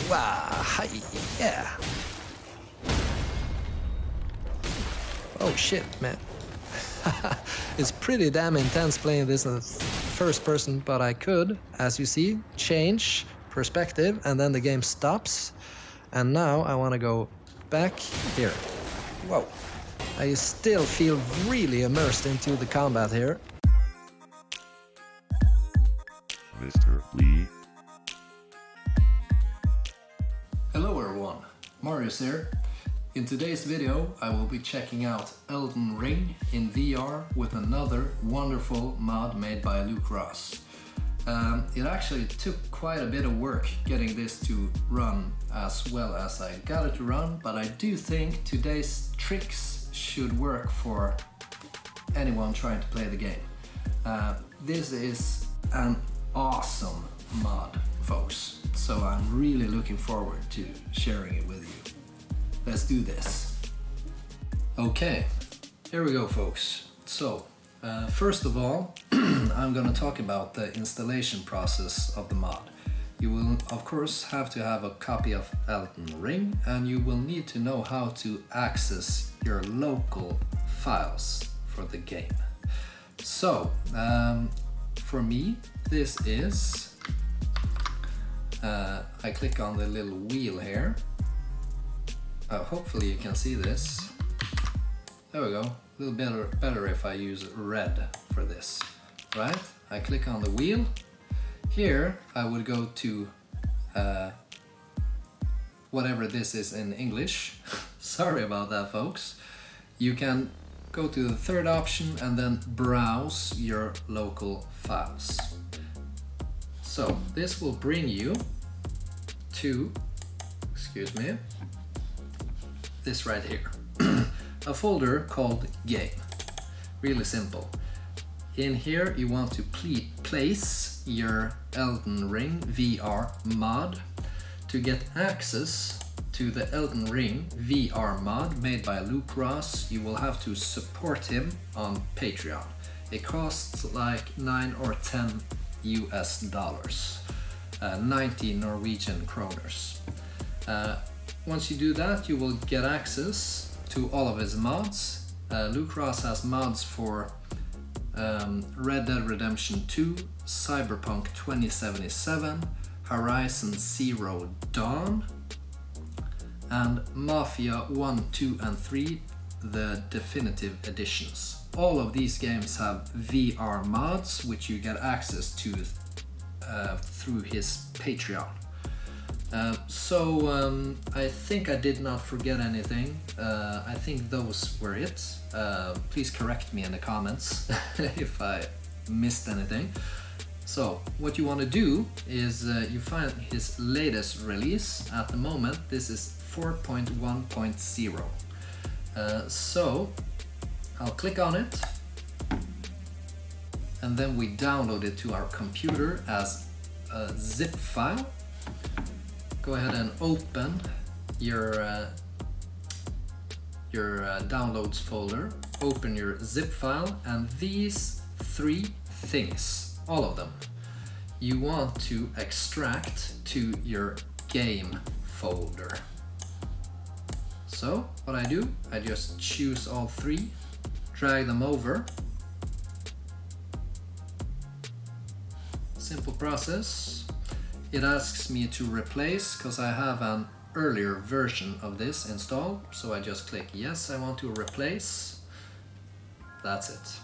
Hi, yeah. Oh shit, man. It's pretty damn intense playing this in first person, but I could, as you see, change perspective and then the game stops. And now I want to go back here. Whoa. I still feel really immersed into the combat here. Mr. Lee. Hello everyone, Marius here. In today's video I will be checking out Elden Ring in VR with another wonderful mod made by Luke Ross. It actually took quite a bit of work getting this to run as well as I got it to run, but I do think today's tricks should work for anyone trying to play the game. This is an awesome mod, folks, so I'm really looking forward to sharing it with you. Let's do this. Okay, here we go, folks. So, first of all, I'm gonna talk about the installation process of the mod. You will, of course, have to have a copy of Elden Ring, and you will need to know how to access your local files for the game. So, for me, this is, I click on the little wheel here. Hopefully you can see this. There we go. A little better if I use red for this. Right? I click on the wheel. Here I would go to whatever this is in English. Sorry about that, folks. You can go to the third option and then browse your local files. So this will bring you to, excuse me, this right here. A folder called Game. Really simple. In here you want to place your Elden Ring VR mod. To get access to the Elden Ring VR mod made by Luke Ross, you will have to support him on Patreon. It costs like 9 or 10 US dollars, 90 Norwegian kroners. Once you do that, you will get access to all of his mods. Luke Ross has mods for Red Dead Redemption 2, Cyberpunk 2077, Horizon Zero Dawn, and Mafia 1, 2 and 3, the definitive editions. All of these games have VR mods, which you get access to through his Patreon. I think I did not forget anything. I think those were it. Please correct me in the comments if I missed anything. So what you want to do is you find his latest release. At the moment this is 4.1.0. So I'll click on it and then we download it to our computer as a zip file. Go ahead and open your downloads folder, open your zip file, and these three things, all of them, you want to extract to your game folder. So what I do, I just choose all three, drag them over. Simple process. It asks me to replace because I have an earlier version of this installed, so I just click yes, I want to replace. That's it.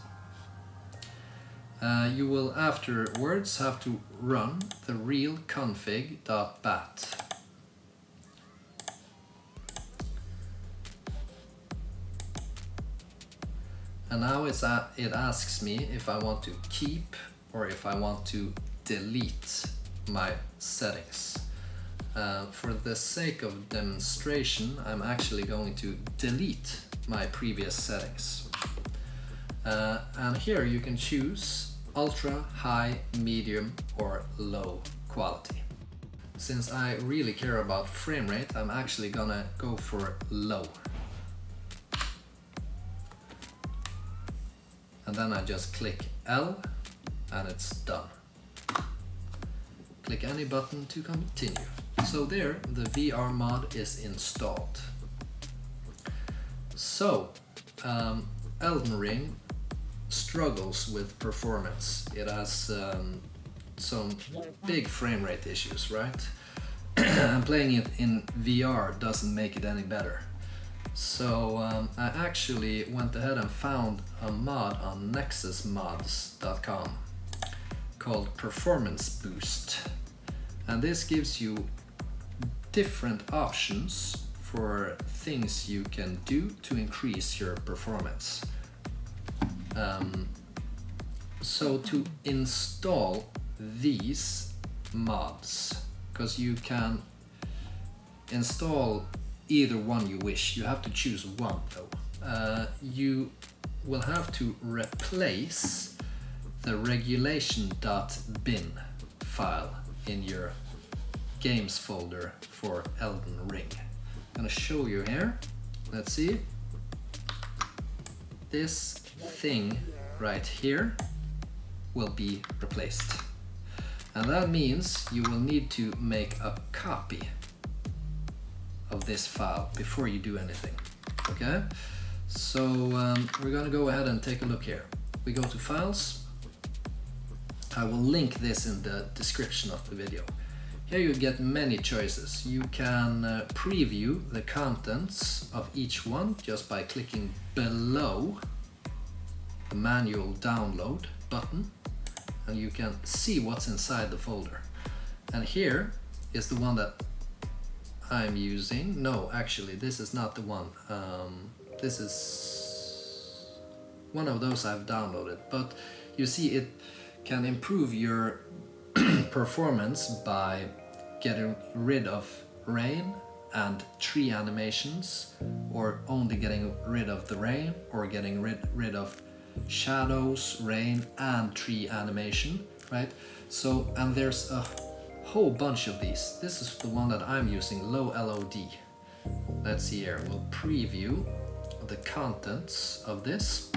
You will afterwards have to run the real config.bat. And now it asks me if I want to keep or if I want to delete my settings. For the sake of demonstration, I'm actually going to delete my previous settings. And here you can choose ultra, high, medium or low quality. Since I really care about frame rate, I'm actually gonna go for low. And then I just click L and it's done. Click any button to continue. So there, the VR mod is installed. So, Elden Ring struggles with performance. It has some big frame rate issues, right? And playing it in VR doesn't make it any better. So I actually went ahead and found a mod on nexusmods.com called Performance Boost. And this gives you different options for things you can do to increase your performance. So to install these mods, because you can install either one you wish, you have to choose one though. You will have to replace the regulation.bin file in your games folder for Elden Ring. I'm gonna show you here. Let's see. This thing right here will be replaced. And that means you will need to make a copy of this file before you do anything. Okay? So we're gonna go ahead and take a look here. We go to Files. I will link this in the description of the video. Here you get many choices. You can preview the contents of each one just by clicking below the manual download button, and you can see what's inside the folder. And here is the one that I'm using. No, actually, this is not the one. This is one of those I've downloaded, but you see it can improve your performance by getting rid of rain and tree animations, or only getting rid of the rain, or getting rid of shadows, rain and tree animation, right? So, and there's a whole bunch of these. This is the one that I'm using, low LOD. Let's see here, we'll preview the contents of this,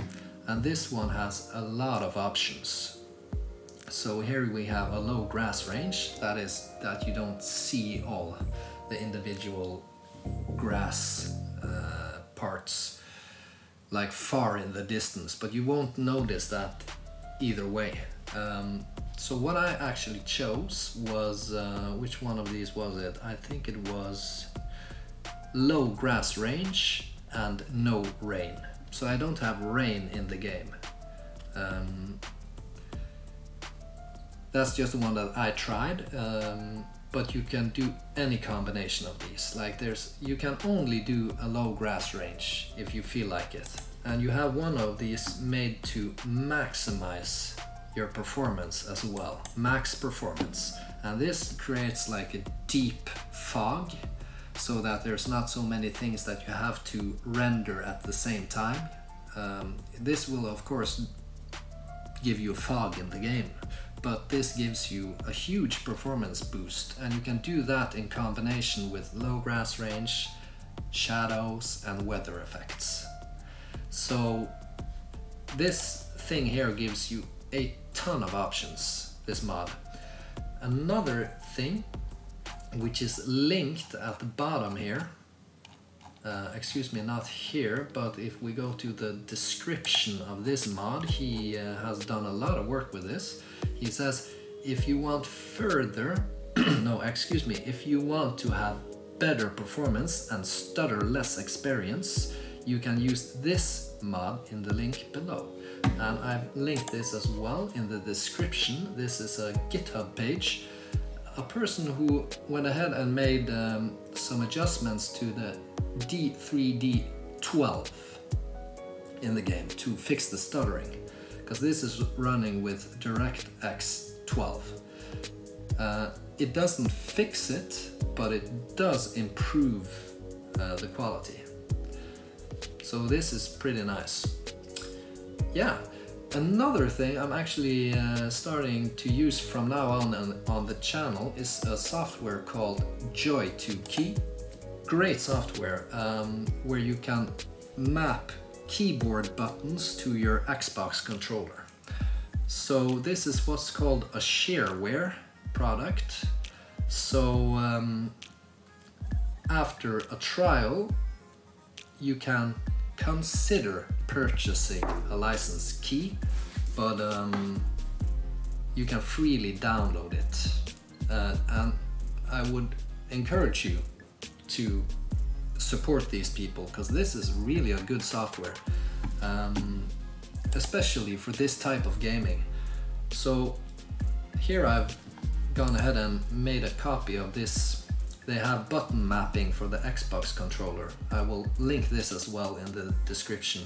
and this one has a lot of options. So here we have a low grass range, that is that you don't see all the individual grass parts like far in the distance, but you won't notice that either way. So what I actually chose was, which one of these was it? I think it was low grass range and no rain. So I don't have rain in the game. That's just the one that I tried, but you can do any combination of these. Like you can only do a low grass range if you feel like it. And you have one of these made to maximize your performance as well, max performance. And this creates like a deep fog, so that there's not so many things that you have to render at the same time. This will of course give you a fog in the game, but this gives you a huge performance boost, and you can do that in combination with low grass range, shadows and weather effects. So this thing here gives you a ton of options, this mod. Another thing which is linked at the bottom here, excuse me, not here, but if we go to the description of this mod, he has done a lot of work with this. He says if you want further, no, excuse me, if you want to have better performance and stutter less experience, you can use this mod in the link below. And I've linked this as well in the description. This is a GitHub page. A person who went ahead and made some adjustments to the D3D12 in the game to fix the stuttering, because this is running with DirectX 12. It doesn't fix it, but it does improve the quality. So this is pretty nice. Yeah, another thing I'm actually starting to use from now on the channel is a software called JoyToKey. Great software where you can map keyboard buttons to your Xbox controller. So this is what's called a shareware product, So after a trial, you can consider purchasing a license key, but you can freely download it. And I would encourage you to support these people, because this is really a good software, especially for this type of gaming. So here I've gone ahead and made a copy of this. They have button mapping for the Xbox controller. I will link this as well in the description.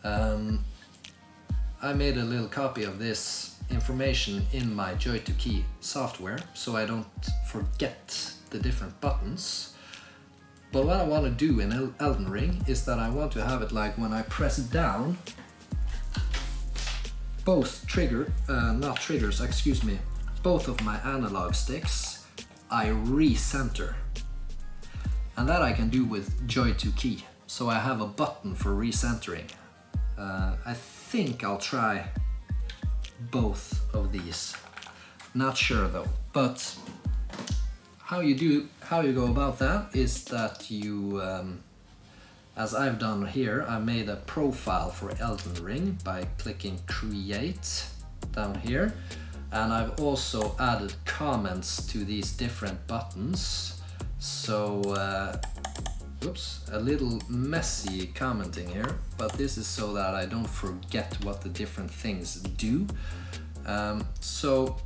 I made a little copy of this information in my JoyToKey software, so I don't forget the different buttons. But what I want to do in Elden Ring is that I want to have it like when I press down, both both of my analog sticks, I recenter. And that I can do with JoyToKey. So I have a button for recentering. I think I'll try both of these. Not sure though, but how you go about that is that you, as I've done here, I made a profile for Elden Ring by clicking create down here, and I've also added comments to these different buttons. So oops, a little messy commenting here, but this is so that I don't forget what the different things do. So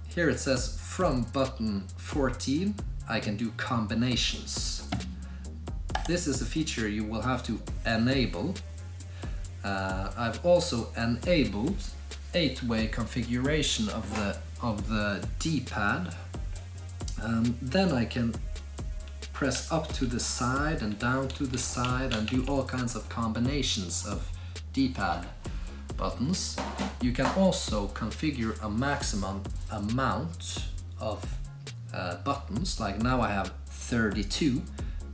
here it says from button 14 I can do combinations. This is a feature you will have to enable. I've also enabled 8-way configuration of the D-pad. Then I can press up to the side and down to the side and do all kinds of combinations of D-pad buttons. You can also configure a maximum amount of buttons, like now I have 32,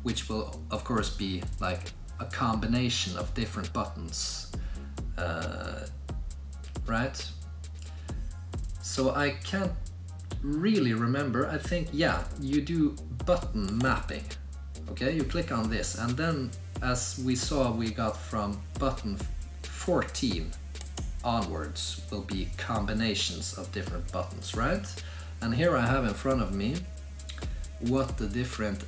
which will of course be like a combination of different buttons, right? So I can't really remember. I think, yeah, you do button mapping. Okay, you click on this, and then as we saw, we got from button 14 onwards will be combinations of different buttons, right? And here I have in front of me what the different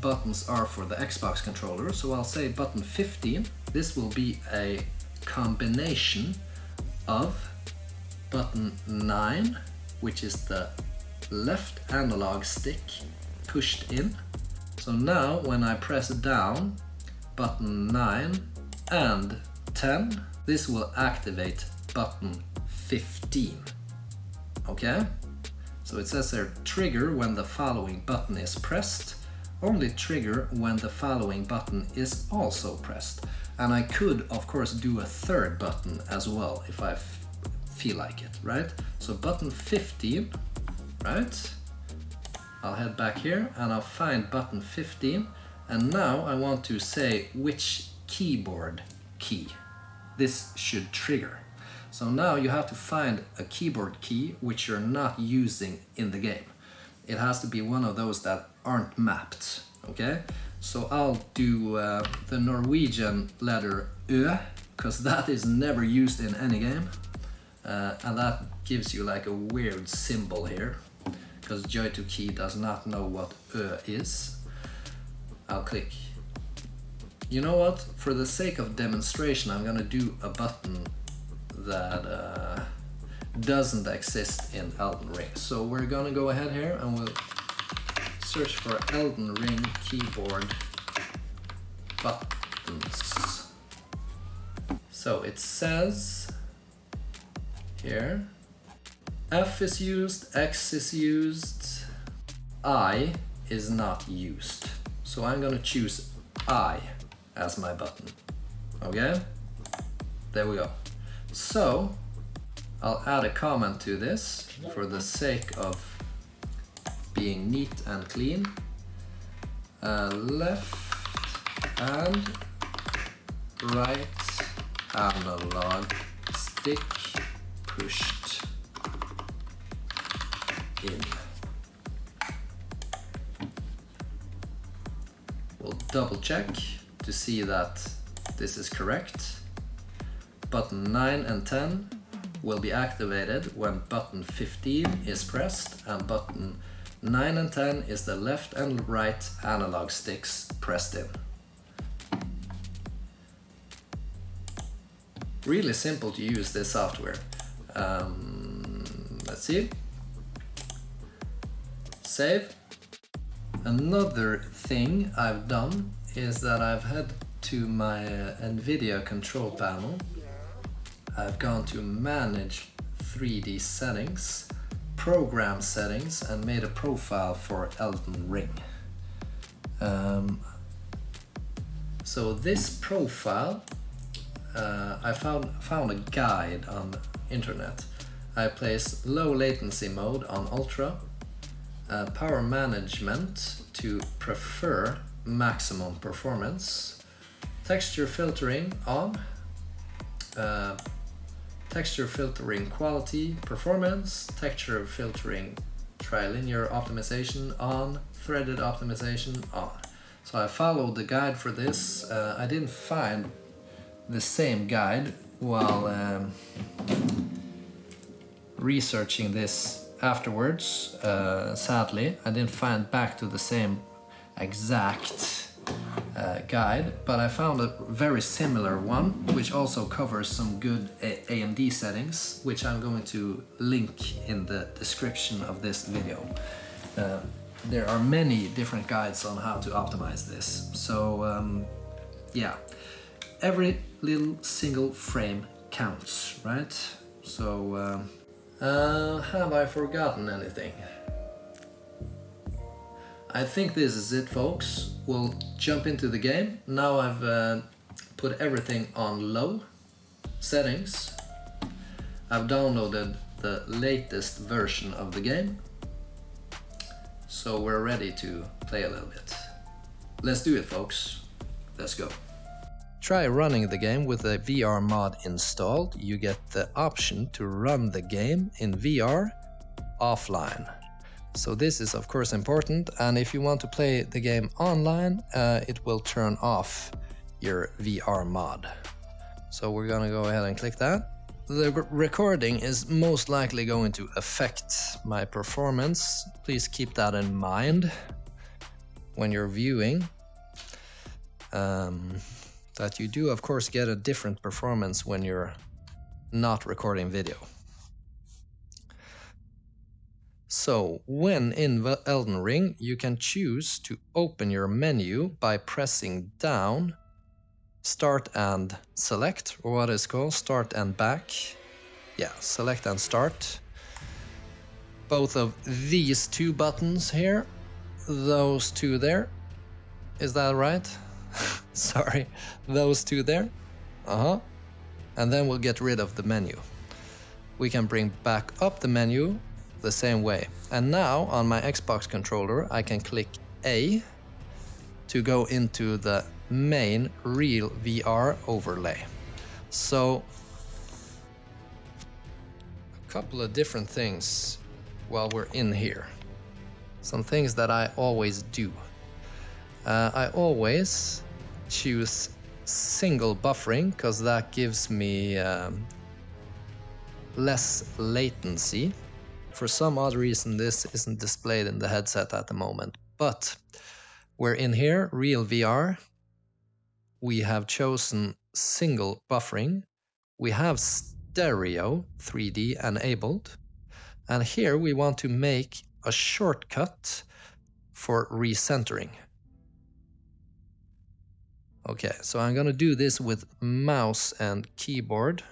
buttons are for the Xbox controller. So I'll say button 15. This will be a combination of button 9, which is the left analog stick pushed in. So now when I press down button 9 and 10, this will activate button 15. Okay? So it says there, trigger when the following button is pressed. Only trigger when the following button is also pressed. And I could, of course, do a third button as well if I feel like it, right? So button 15, right? I'll head back here and I'll find button 15. And now I want to say which keyboard key this should trigger. So now you have to find a keyboard key which you're not using in the game. It has to be one of those that aren't mapped, okay? So I'll do the Norwegian letter Ö, because that is never used in any game. And that gives you like a weird symbol here, because JoyToKey does not know what Ö is. I'll click. You know what? For the sake of demonstration, I'm gonna do a button that doesn't exist in Elden Ring. So we're gonna go ahead here and we'll search for Elden Ring keyboard buttons. So it says here, F is used, X is used, I is not used. So I'm gonna choose I as my button. Okay? There we go. So I'll add a comment to this for the sake of being neat and clean. Left and right analog stick pushed in. double check to see that this is correct. Button 9 and 10 will be activated when button 15 is pressed, and button 9 and 10 is the left and right analog sticks pressed in. Really simple to use this software. Let's see. Save. Another thing I've done is that I've head to my Nvidia control panel. I've gone to manage 3D settings, program settings, and made a profile for Elden Ring. So this profile, I found a guide on the internet. I place low latency mode on ultra, power management to prefer maximum performance, texture filtering on, texture filtering quality performance, texture filtering trilinear optimization on, threaded optimization on. So I followed the guide for this. I didn't find the same guide while researching this afterwards. Sadly, I didn't find back to the same exact guide, but I found a very similar one which also covers some good AMD settings, which I'm going to link in the description of this video. There are many different guides on how to optimize this, so yeah, every little single frame counts, right? So have I forgotten anything? I think this is it, folks. We'll jump into the game. Now I've put everything on low settings. I've downloaded the latest version of the game, so we're ready to play a little bit. Let's do it, folks. Let's go. Try running the game with a VR mod installed. You get the option to run the game in VR offline. So this is of course important, and if you want to play the game online, it will turn off your VR mod. So we're gonna go ahead and click that. The recording is most likely going to affect my performance. Please keep that in mind when you're viewing. That you do of course get a different performance when you're not recording video. So when in Elden Ring, you can choose to open your menu by pressing down, start and select, or what is called start and back. Yeah, select and start. Both of these two buttons here, those two there. Is that right? Sorry, those two there. And then we'll get rid of the menu. We can bring back up the menu the same way. And now on my Xbox controller, I can click A to go into the main real VR overlay. So a couple of different things while we're in here. Some things that I always do. I always choose single buffering because that gives me less latency. For some odd reason, this isn't displayed in the headset at the moment, but we're in here, real VR. We have chosen single buffering. We have stereo 3D enabled. And here we want to make a shortcut for recentering. Okay, so I'm gonna do this with mouse and keyboard.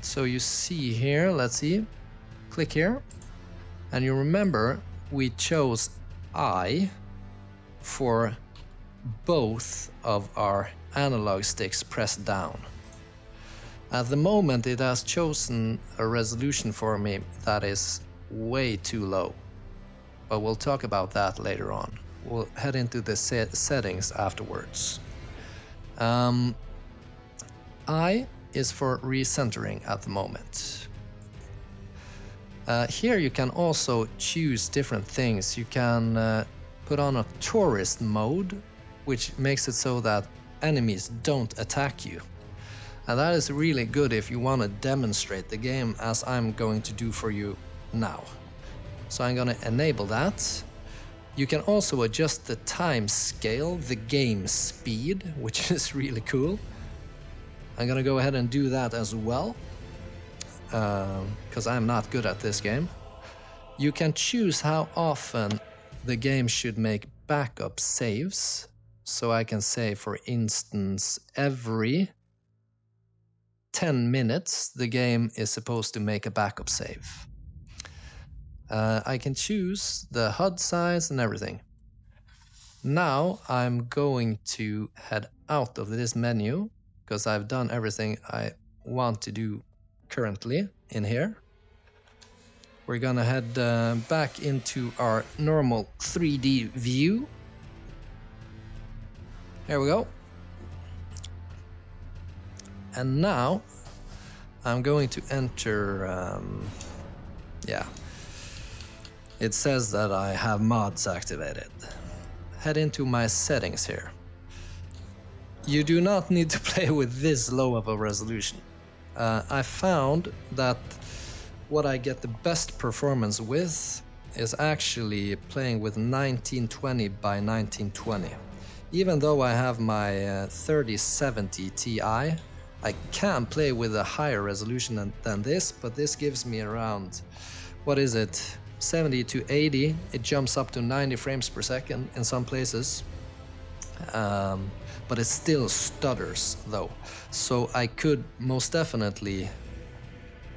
So you see here, let's see, click here, and you remember we chose I for both of our analog sticks pressed down. At the moment it has chosen a resolution for me that is way too low, but we'll talk about that later on. We'll head into the settings afterwards. I is for recentering at the moment. Here you can also choose different things. You can put on a tourist mode, which makes it so that enemies don't attack you. And that is really good if you want to demonstrate the game, as I'm going to do for you now. So I'm going to enable that. You can also adjust the time scale, the game speed, which is really cool. I'm going to go ahead and do that as well, because I'm not good at this game. You can choose how often the game should make backup saves. So I can say, for instance, every 10 minutes the game is supposed to make a backup save. I can choose the HUD size and everything. Now I'm going to head out of this menu, because I've done everything I want to do currently in here. We're gonna head back into our normal 3D view. Here we go. And now I'm going to enter, it says that I have mods activated. Head into my settings here. You do not need to play with this low of a resolution. I found that what I get the best performance with is actually playing with 1920 by 1920. Even though I have my 3070 Ti, I can play with a higher resolution than this, but this gives me around, what is it, 70 to 80. It jumps up to 90 frames per second in some places, but it still stutters though. So I could most definitely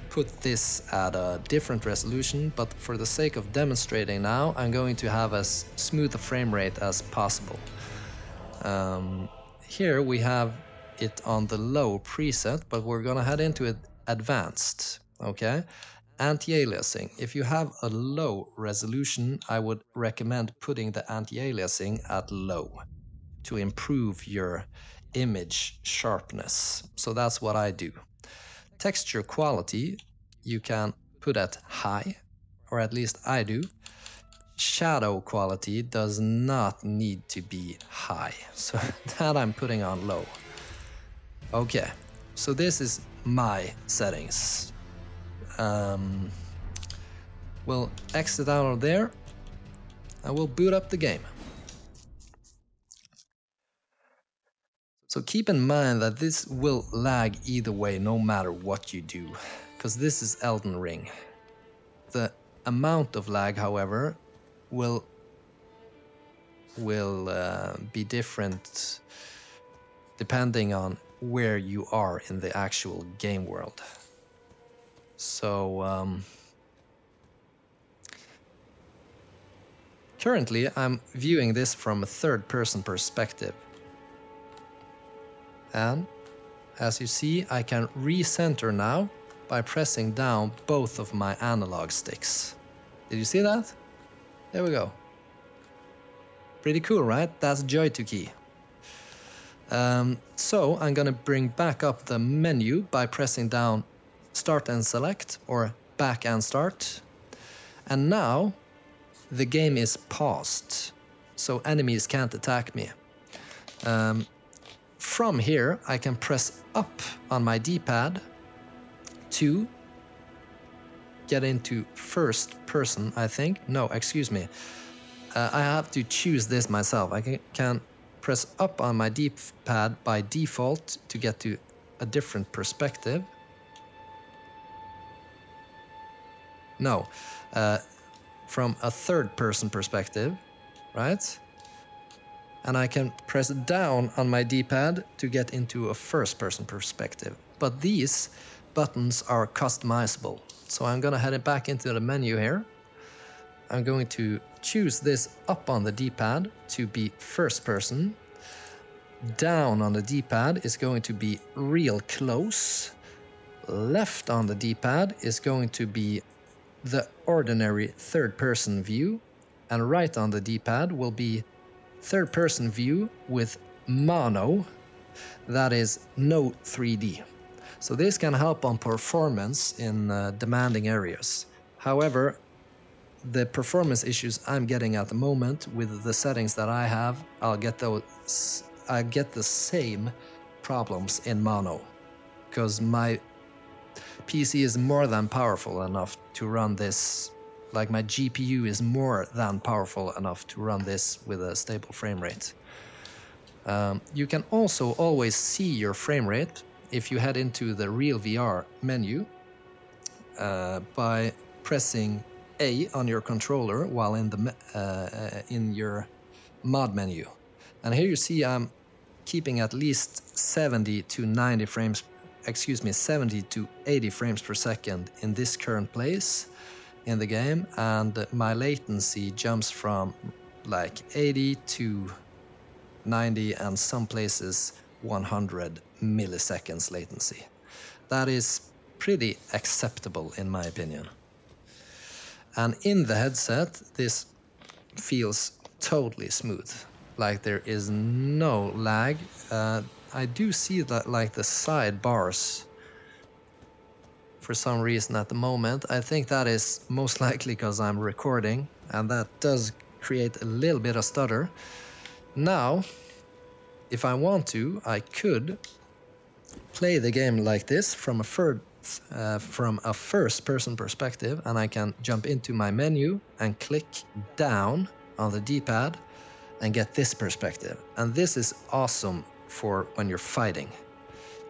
put this at a different resolution, but for the sake of demonstrating now, I'm going to have as smooth a frame rate as possible. Here we have it on the low preset, but we're gonna head into it advanced, okay? Anti-aliasing. If you have a low resolution, I would recommend putting the anti-aliasing at low to improve your image sharpness. So that's what I do. Texture quality, you can put at high, or at least I do. Shadow quality does not need to be high, so that I'm putting on low. Okay, so this is my settings. We'll exit out of there and we'll boot up the game. So keep in mind that this will lag either way, no matter what you do, because this is Elden Ring. The amount of lag, however, will be different depending on where you are in the actual game world. So currently I'm viewing this from a third-person perspective, and as you see, I can recenter now by pressing down both of my analog sticks. Did you see that? There we go. Pretty cool, right? That's JoyToKey. So I'm gonna bring back up the menu by pressing down Start and Select, or Back and Start. And now the game is paused, so enemies can't attack me. From here I can press up on my D-pad to get into first person, I think. No, excuse me. I have to choose this myself. I can press up on my D-pad by default to get to a different perspective. No, from a third-person perspective, right? And I can press down on my D-pad to get into a first-person perspective. But these buttons are customizable. So I'm gonna head it back into the menu here. I'm going to choose this up on the D-pad to be first person. Down on the D-pad is going to be real close. Left on the D-pad is going to be the ordinary third-person view, and right on the D-pad will be third-person view with mono, that is no 3D. So this can help on performance in demanding areas. However, the performance issues I'm getting at the moment with the settings that I have, I get the same problems in mono, because my PC is more than powerful enough to run this, like my GPU is more than powerful enough to run this with a stable frame rate. You can also always see your frame rate if you head into the Real VR menu by pressing A on your controller while in your mod menu. And here you see I'm keeping at least 70 to 80 frames per second in this current place in the game, and my latency jumps from like 80 to 90 and some places 100 milliseconds latency. That is pretty acceptable in my opinion. And in the headset, this feels totally smooth. Like there is no lag. I do see that like the side bars for some reason at the moment. I think that is most likely because I'm recording, and that does create a little bit of stutter. Now, if I want to, I could play the game like this from a first-person perspective, and I can jump into my menu and click down on the D-pad and get this perspective. And this is awesome for when you're fighting.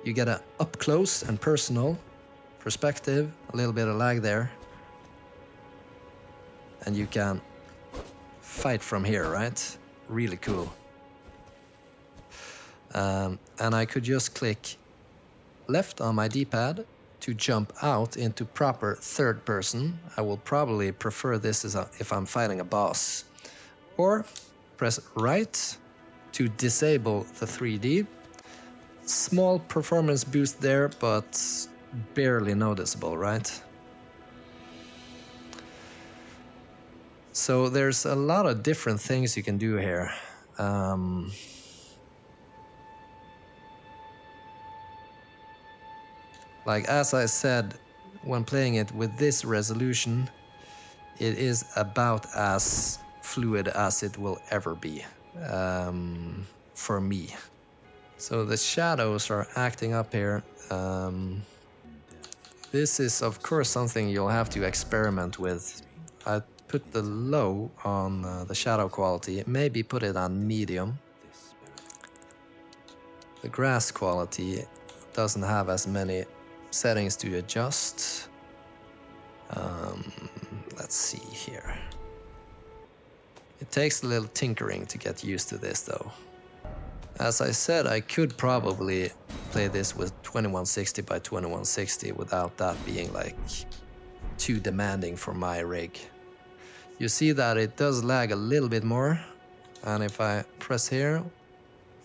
You get an up-close and personal perspective, a little bit of lag there, and you can fight from here, right? Really cool. And I could just click left on my D-pad to jump out into proper third person. I will probably prefer this if I'm fighting a boss. Or press right to disable the 3D. Small performance boost there, but barely noticeable, right? So there's a lot of different things you can do here. Like as I said, when playing it with this resolution, it is about as fluid as it will ever be for me. So the shadows are acting up here. This is of course something you'll have to experiment with. I put the low on the shadow quality, maybe put it on medium. The grass quality doesn't have as many settings to adjust. Let's see here. It takes a little tinkering to get used to this though. As I said, I could probably play this with 2160 by 2160 without that being like too demanding for my rig. You see that it does lag a little bit more, and if I press here,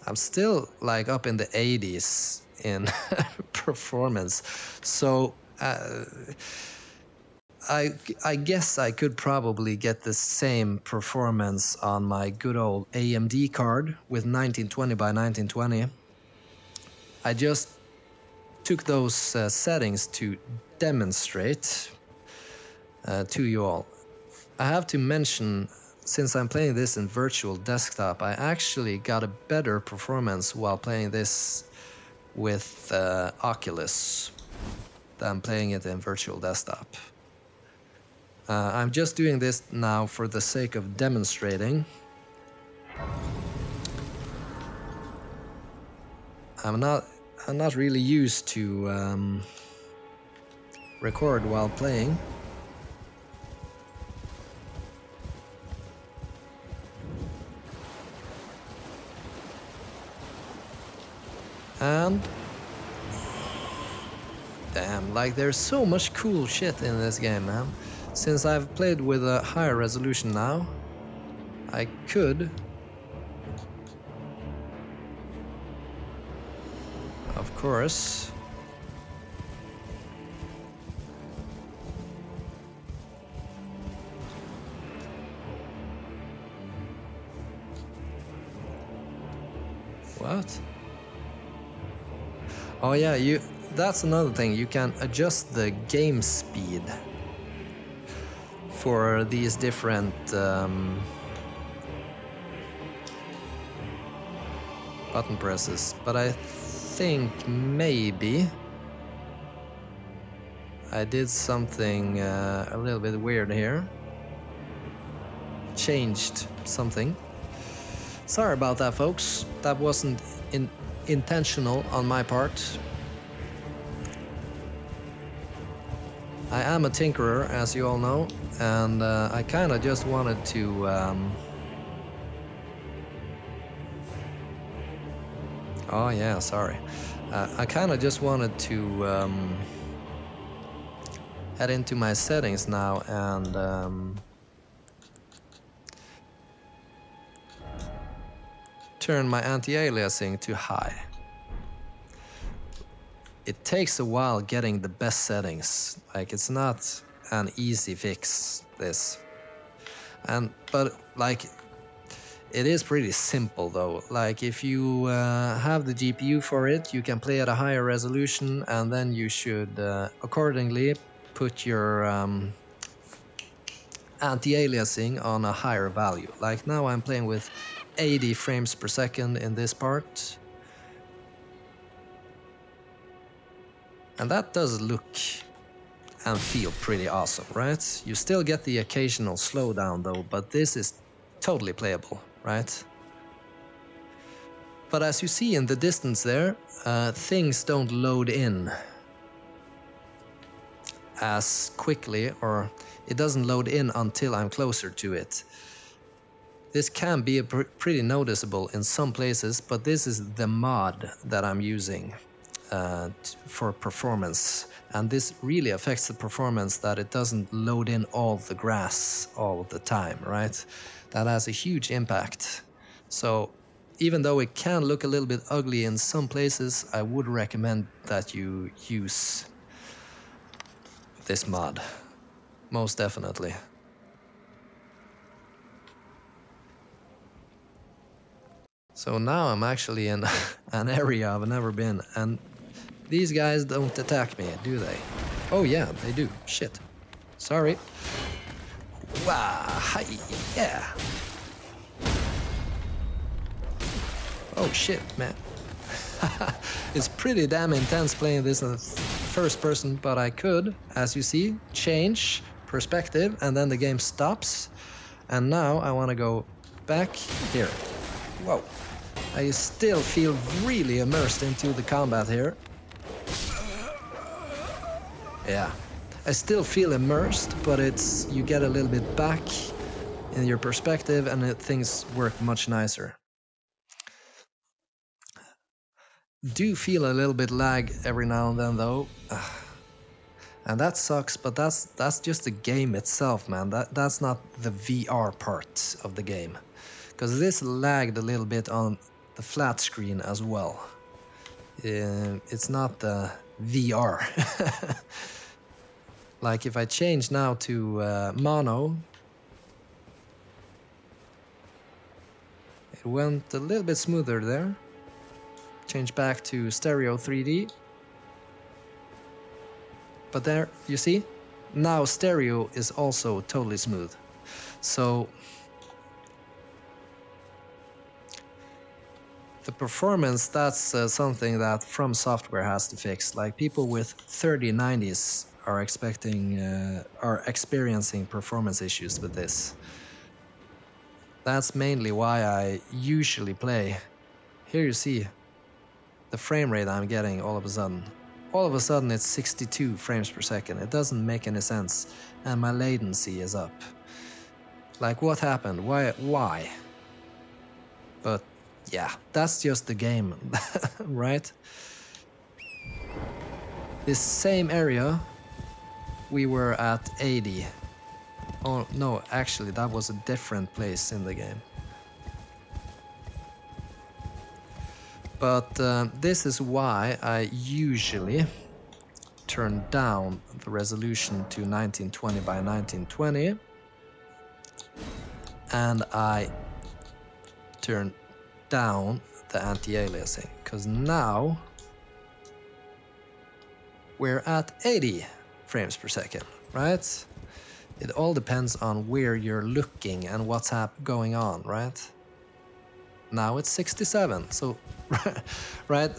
I'm still like up in the 80s in performance. So I guess I could probably get the same performance on my good old AMD card with 1920 by 1920. I just took those settings to demonstrate to you all. I have to mention, since I'm playing this in virtual desktop, I actually got a better performance while playing this with Oculus than playing it in virtual desktop. I'm just doing this now for the sake of demonstrating. I'm not really used to record while playing. And damn, like there's so much cool shit in this game, man. Since I've played with a higher resolution now, I could, of course, what? Oh yeah, that's another thing, you can adjust the game speed. for these different button presses, but I think maybe I did something a little bit weird here. Changed something. Sorry about that, folks. That wasn't intentional on my part. I am a tinkerer, as you all know, and I kind of just wanted to oh yeah, sorry. I kind of just wanted to head into my settings now and turn my anti-aliasing to high. It takes a while getting the best settings. Like, it's not an easy fix, this. But like, it is pretty simple though. Like, if you have the GPU for it, you can play at a higher resolution, and then you should accordingly put your anti-aliasing on a higher value. Like now I'm playing with 80 frames per second in this part. And that does look and feel pretty awesome, right? You still get the occasional slowdown though, but this is totally playable, right? But as you see in the distance there, things don't load in as quickly, or it doesn't load in until I'm closer to it. This can be pretty noticeable in some places, but this is the mod that I'm using for performance, and this really affects the performance, that it doesn't load in all the grass all the time, right? That has a huge impact. So even though it can look a little bit ugly in some places, I would recommend that you use this mod, most definitely. So now I'm actually in an area I've never been, and these guys don't attack me, do they? Oh yeah, they do. Shit. Sorry. Wow, hi, yeah. Oh shit, man. It's pretty damn intense playing this in the first person, but I could, as you see, change perspective, and then the game stops. And now I want to go back here. Whoa. I still feel really immersed into the combat here. Yeah, I still feel immersed, but it's, you get a little bit back in your perspective, and things work much nicer. Do feel a little bit lag every now and then though, and that sucks. But that's just the game itself, man. That's not the VR part of the game, because this lagged a little bit on the flat screen as well. It's not the VR. Like if I change now to mono, it went a little bit smoother there. Change back to stereo 3D. But there, you see? Now stereo is also totally smooth. So the performance, that's something that From Software has to fix. Like people with 3090s are experiencing performance issues with this. That's mainly why I usually play. Here you see the frame rate I'm getting all of a sudden. All of a sudden it's 62 frames per second. It doesn't make any sense. And my latency is up. Like, what happened? Why? But yeah, that's just the game, right? This same area, we were at 80. Oh no, actually that was a different place in the game. But this is why I usually turn down the resolution to 1920 by 1920, and I turn down the anti-aliasing, because now we're at 80 frames per second, right? It all depends on where you're looking and what's going on, right? Now it's 67, so right,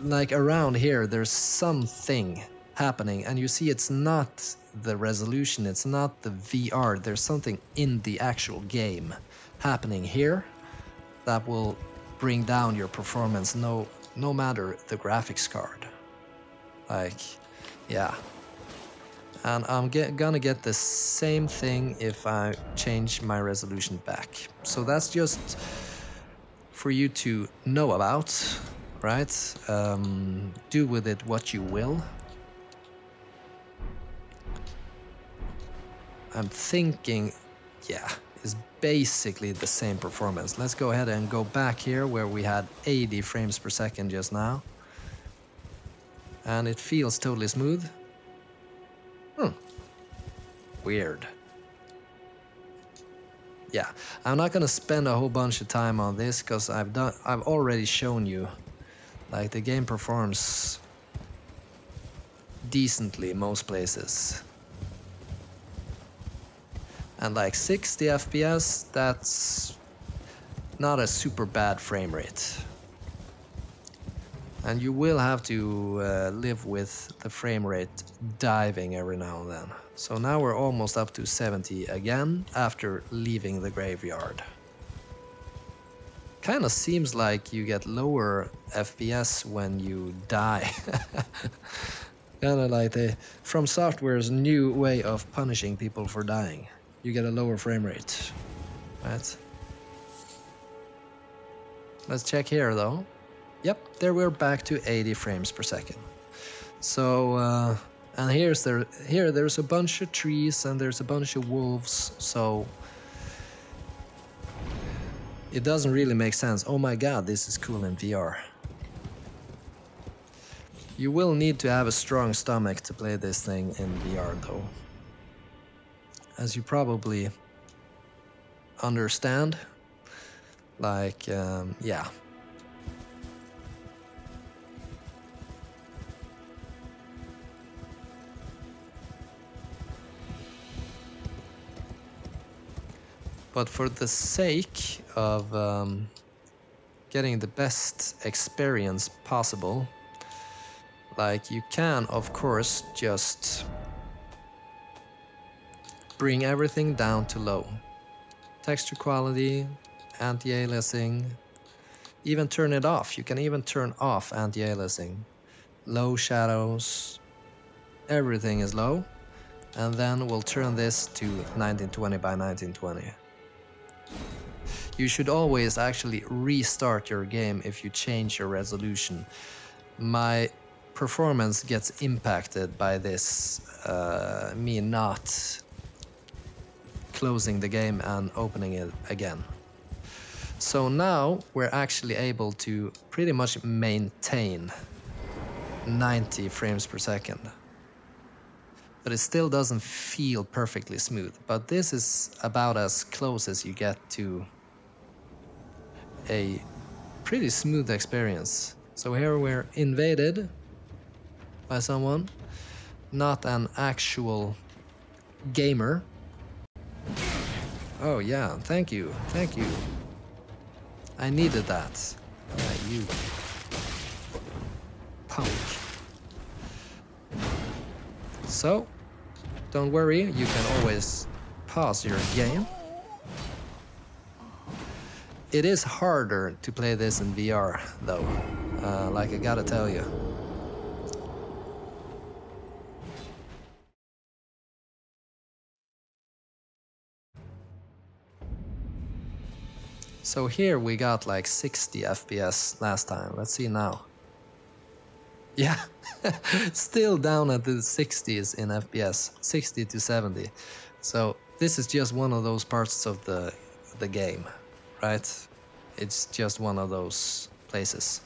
like around here there's something happening, and you see it's not the resolution, it's not the VR, there's something in the actual game happening here that will bring down your performance no matter the graphics card. Like, yeah. And I'm gonna get the same thing if I change my resolution back. So that's just for you to know about, right? Do with it what you will. I'm thinking, yeah, it's basically the same performance. Let's go ahead and go back here where we had 80 frames per second just now. And it feels totally smooth. Weird. Yeah, I'm not gonna spend a whole bunch of time on this because I've already shown you, like, the game performs decently most places. And like 60 FPS, that's not a super bad frame rate. And you will have to live with the frame rate diving every now and then. So now we're almost up to 70 again after leaving the graveyard. Kind of seems like you get lower FPS when you die. Kind of like From Software's new way of punishing people for dying. You get a lower frame rate, right? Let's check here though. Yep, there we're back to 80 frames per second. So, and there's a bunch of trees and there's a bunch of wolves, so it doesn't really make sense. Oh my god, this is cool in VR. You will need to have a strong stomach to play this thing in VR though. As you probably understand, like, yeah. But for the sake of getting the best experience possible, like, you can of course just bring everything down to low. Texture quality, anti-aliasing, even turn it off. You can even turn off anti-aliasing. Low shadows, everything is low. And then we'll turn this to 1920 by 1920. You should always actually restart your game if you change your resolution. My performance gets impacted by this, me not closing the game and opening it again. So now we're actually able to pretty much maintain 90 frames per second. But it still doesn't feel perfectly smooth. But this is about as close as you get to a pretty smooth experience. So here we're invaded by someone, not an actual gamer. Oh yeah, thank you, thank you. I needed that. You punk. So, don't worry, you can always pause your game. It is harder to play this in VR though, like I gotta tell you. So here we got like 60 FPS last time. Let's see now. Yeah, still down at the 60s in FPS, 60 to 70. So this is just one of those parts of the game, right? It's just one of those places.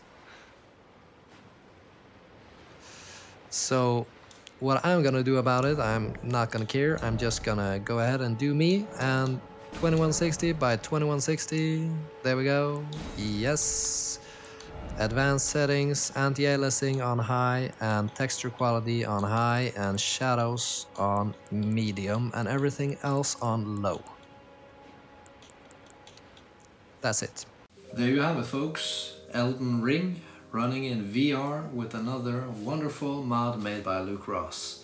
So what I'm gonna do about it, I'm not gonna care. I'm just gonna go ahead and do me, and 2160 by 2160, there we go. Yes, advanced settings, anti-aliasing on high, and texture quality on high, and shadows on medium, and everything else on low. That's it. There you have it, folks. Elden Ring running in VR with another wonderful mod made by Luke Ross.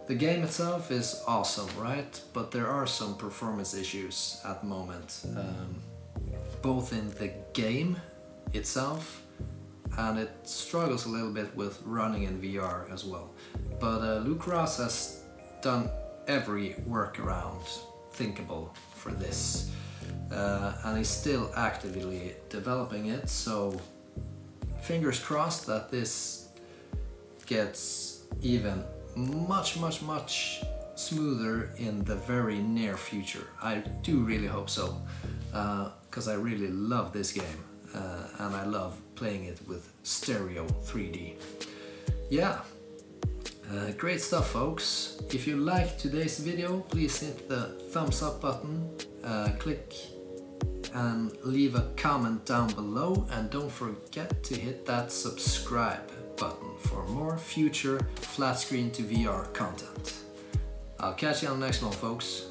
The game itself is awesome, right? But there are some performance issues at the moment, both in the game itself, and it struggles a little bit with running in VR as well. But Luke Ross has done every workaround thinkable for this, and he's still actively developing it, so fingers crossed that this gets even much smoother in the very near future. I do really hope so, because I really love this game, and I love playing it with stereo 3D. Yeah, great stuff, folks. If you liked today's video, please hit the thumbs up button, click and leave a comment down below, and don't forget to hit that subscribe button for more future flat screen to VR content. I'll catch you on the next one, folks.